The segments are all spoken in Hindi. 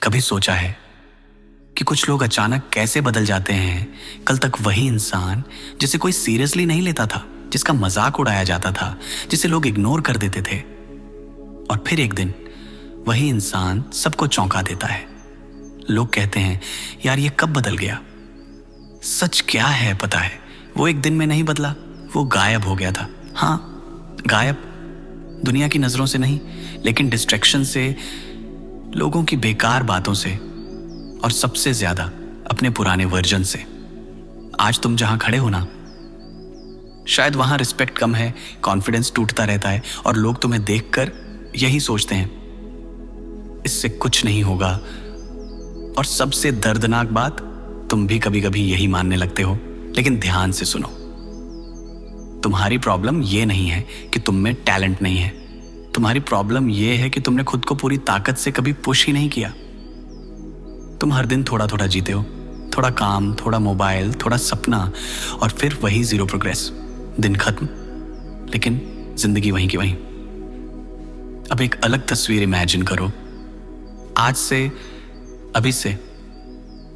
कभी सोचा है कि कुछ लोग अचानक कैसे बदल जाते हैं? कल तक वही इंसान जिसे कोई सीरियसली नहीं लेता था, जिसका मजाक उड़ाया जाता था, जिसे लोग इग्नोर कर देते थे, और फिर एक दिन वही इंसान सबको चौंका देता है। लोग कहते हैं, यार ये कब बदल गया? सच क्या है पता है, वो एक दिन में नहीं बदला, वो गायब हो गया था। हाँ, गायब, दुनिया की नजरों से नहीं, लेकिन डिस्ट्रैक्शन से, लोगों की बेकार बातों से, और सबसे ज्यादा अपने पुराने वर्जन से। आज तुम जहां खड़े हो ना, शायद वहां रिस्पेक्ट कम है, कॉन्फिडेंस टूटता रहता है, और लोग तुम्हें देखकर यही सोचते हैं, इससे कुछ नहीं होगा। और सबसे दर्दनाक बात, तुम भी कभी कभी यही मानने लगते हो। लेकिन ध्यान से सुनो, तुम्हारी प्रॉब्लम ये नहीं है कि तुम में टैलेंट नहीं है। तुम्हारी प्रॉब्लम ये है कि तुमने खुद को पूरी ताकत से कभी पुश ही नहीं किया। तुम हर दिन थोड़ा थोड़ा जीते हो, थोड़ा काम, थोड़ा मोबाइल, थोड़ा सपना, और फिर वही जीरो प्रोग्रेस। दिन खत्म, लेकिन जिंदगी वहीं की वहीं। अब एक अलग तस्वीर इमेजिन करो। आज से, अभी से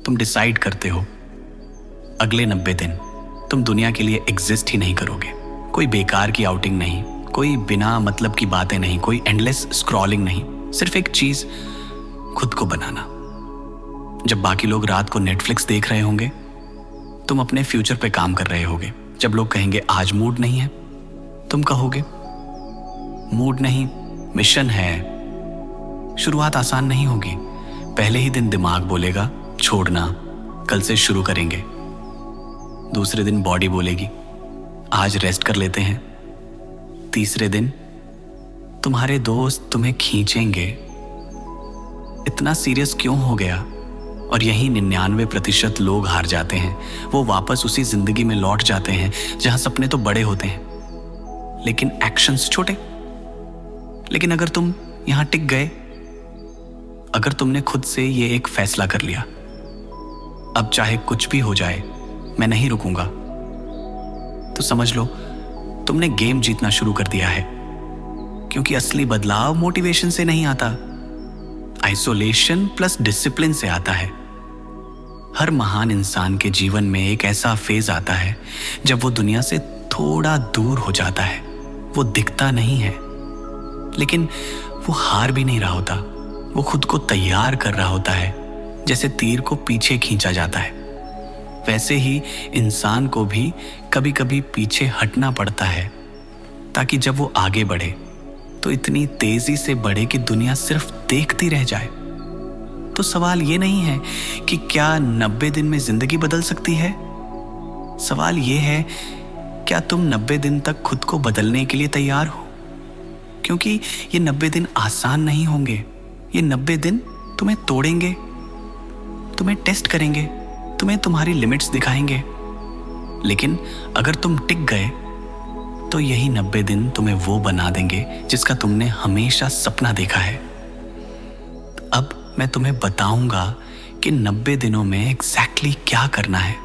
तुम डिसाइड करते हो, अगले 90 दिन तुम दुनिया के लिए एग्जिस्ट ही नहीं करोगे। कोई बेकार की आउटिंग नहीं, कोई बिना मतलब की बातें नहीं, कोई एंडलेस स्क्रॉलिंग नहीं, सिर्फ एक चीज, खुद को बनाना। जब बाकी लोग रात को नेटफ्लिक्स देख रहे होंगे, तुम अपने फ्यूचर पे काम कर रहे होगे। जब लोग कहेंगे आज मूड नहीं है, तुम कहोगे मूड नहीं, मिशन है। शुरुआत आसान नहीं होगी। पहले ही दिन दिमाग बोलेगा छोड़ना, कल से शुरू करेंगे। दूसरे दिन बॉडी बोलेगी आज रेस्ट कर लेते हैं। तीसरे दिन तुम्हारे दोस्त तुम्हें खींचेंगे, इतना सीरियस क्यों हो गया? और यही 99% लोग हार जाते हैं। वो वापस उसी जिंदगी में लौट जाते हैं जहां सपने तो बड़े होते हैं, लेकिन एक्शंस छोटे। लेकिन अगर तुम यहां टिक गए, अगर तुमने खुद से ये एक फैसला कर लिया, अब चाहे कुछ भी हो जाए मैं नहीं रुकूंगा, तो समझ लो तुमने गेम जीतना शुरू कर दिया है। क्योंकि असली बदलाव मोटिवेशन से नहीं आता, आइसोलेशन प्लस डिसिप्लिन से आता है। हर महान इंसान के जीवन में एक ऐसा फेज आता है जब वो दुनिया से थोड़ा दूर हो जाता है। वो दिखता नहीं है, लेकिन वो हार भी नहीं रहा होता। वो खुद को तैयार कर रहा होता है, जैसे तीर को पीछे खींचा जाता है। वैसे ही इंसान को भी कभी कभी पीछे हटना पड़ता है, ताकि जब वो आगे बढ़े तो इतनी तेजी से बढ़े कि दुनिया सिर्फ देखती रह जाए। तो सवाल ये नहीं है कि क्या 90 दिन में जिंदगी बदल सकती है। सवाल ये है, क्या तुम 90 दिन तक खुद को बदलने के लिए तैयार हो? क्योंकि ये 90 दिन आसान नहीं होंगे। ये 90 दिन तुम्हें तोड़ेंगे, तुम्हें टेस्ट करेंगे, तुम्हें तुम्हारी लिमिट्स दिखाएंगे। लेकिन अगर तुम टिक गए तो यही 90 दिन तुम्हें वो बना देंगे जिसका तुमने हमेशा सपना देखा है। अब मैं तुम्हें बताऊंगा कि 90 दिनों में एग्जैक्टली क्या करना है,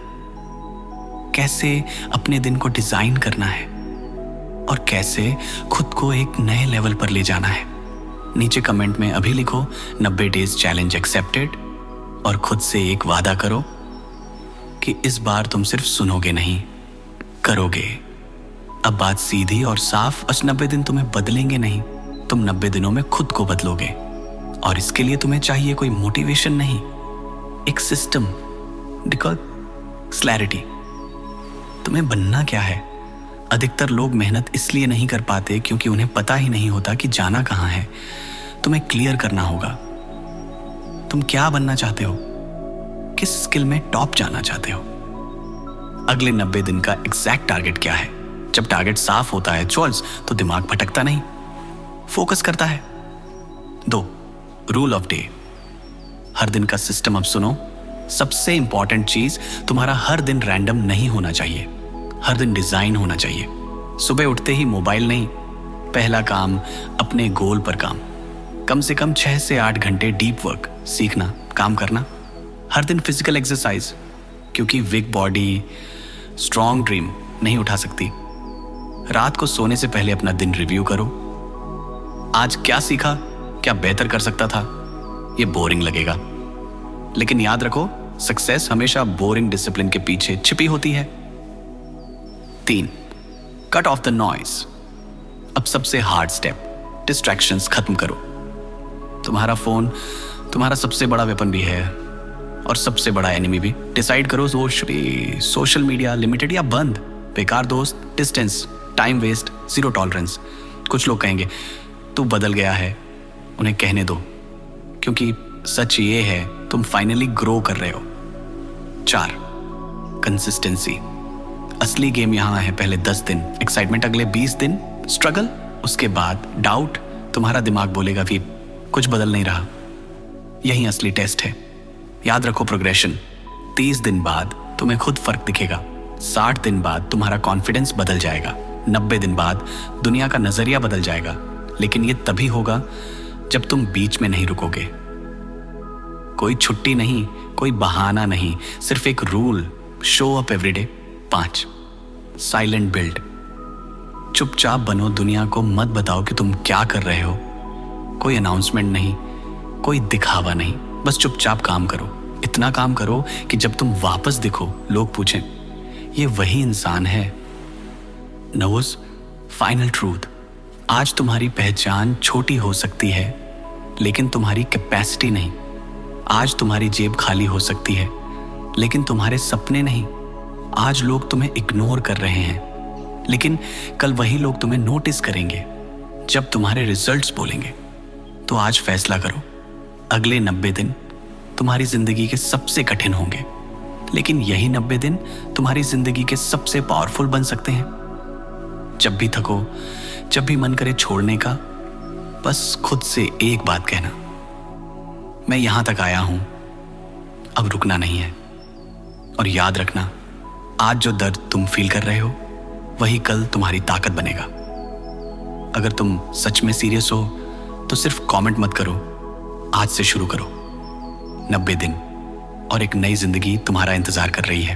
कैसे अपने दिन को डिजाइन करना है, और कैसे खुद को एक नए लेवल पर ले जाना है। नीचे कमेंट में अभी लिखो 90 डेज चैलेंज एक्सेप्टेड, और खुद से एक वादा करो कि इस बार तुम सिर्फ सुनोगे नहीं, करोगे। अब बात सीधी और साफ, बस 90 दिन तुम्हें बदलेंगे नहीं, तुम 90 दिनों में खुद को बदलोगे। और इसके लिए तुम्हें चाहिए कोई मोटिवेशन नहीं, एक सिस्टम, क्लैरिटी। तुम्हें बनना क्या है? अधिकतर लोग मेहनत इसलिए नहीं कर पाते क्योंकि उन्हें पता ही नहीं होता कि जाना कहाँ है। तुम्हें क्लियर करना होगा, तुम क्या बनना चाहते हो, किस स्किल में टॉप जाना चाहते हो। अगले 90 दिन का एग्जैक्ट टारगेट क्या है? जब टारगेट साफ होता है चॉइस, तो दिमाग भटकता नहीं, फोकस करता है। 2, रूल ऑफ डे, हर दिन का सिस्टम। अब सुनो, सबसे इंपॉर्टेंट चीज, तुम्हारा हर दिन रैंडम नहीं होना चाहिए, हर दिन डिजाइन होना चाहिए। सुबह उठते ही मोबाइल नहीं, पहला काम अपने गोल पर काम। कम से कम 6 से 8 घंटे डीप वर्क, सीखना, काम करना। हर दिन फिजिकल एक्सरसाइज, क्योंकि वीक बॉडी स्ट्रॉन्ग ड्रीम नहीं उठा सकती। रात को सोने से पहले अपना दिन रिव्यू करो। आज क्या सीखा, क्या बेहतर कर सकता था? ये बोरिंग लगेगा, लेकिन याद रखो, सक्सेस हमेशा बोरिंग डिसिप्लिन के पीछे छिपी होती है। 3. Cut off the noise. अब सबसे हार्ड स्टेप, डिस्ट्रैक्शंस खत्म करो। तुम्हारा फोन तुम्हारा सबसे बड़ा वेपन भी है और सबसे बड़ा एनिमी भी। डिसाइड करो, सोशल मीडिया लिमिटेड या बंद, बेकार दोस्त, डिस्टेंस, टाइम वेस्ट, 0 टॉलरेंस। कुछ लोग कहेंगे तू बदल गया है, उन्हें कहने दो, क्योंकि सच ये है तुम फाइनली ग्रो कर रहे हो। 4. कंसिस्टेंसी। असली गेम यहां है पहले 10 दिन, एक्साइटमेंट अगले 20 दिन, स्ट्रगल, उसके बाद डाउट। तुम्हारा दिमाग बोलेगा भी कुछ बदल नहीं रहा। यही असली टेस्ट है। याद रखो प्रोग्रेशन। 30 दिन बाद तुम्हें खुद फर्क दिखेगा। 60 दिन बाद तुम्हारा कॉन्फिडेंस बदल जाएगा। 90 दिन बाद दुनिया का नजरिया बदल जाएगा। लेकिन ये तभी होगा जब तुम बीच में नहीं रुकोगे। कोई छुट्टी नहीं, कोई बहाना नहीं, सिर्फ एक rule, show up everyday. 5. Silent build. चुपचाप बनो, दुनिया को मत बताओ कि तुम क्या कर रहे हो। कोई अनाउंसमेंट नहीं, कोई दिखावा नहीं, बस चुपचाप काम करो। इतना काम करो कि जब तुम वापस दिखो लोग पूछें ये वही इंसान है। Knows final truth. आज तुम्हारी पहचान छोटी हो सकती है, लेकिन तुम्हारी कैपेसिटी नहीं। आज तुम्हारी जेब खाली हो सकती है, लेकिन तुम्हारे सपने नहीं। आज लोग तुम्हें इग्नोर कर रहे हैं, लेकिन कल वही लोग तुम्हें नोटिस करेंगे जब तुम्हारे रिजल्ट्स बोलेंगे। तो आज फैसला करो, अगले 90 दिन तुम्हारी जिंदगी के सबसे कठिन होंगे, लेकिन यही 90 दिन तुम्हारी जिंदगी के सबसे पावरफुल बन सकते हैं। जब भी थको, जब भी मन करे छोड़ने का, बस खुद से एक बात कहना, मैं यहां तक आया हूं, अब रुकना नहीं है। और याद रखना, आज जो दर्द तुम फील कर रहे हो वही कल तुम्हारी ताकत बनेगा। अगर तुम सच में सीरियस हो तो सिर्फ कमेंट मत करो, आज से शुरू करो। 90 दिन और एक नई जिंदगी तुम्हारा इंतजार कर रही है।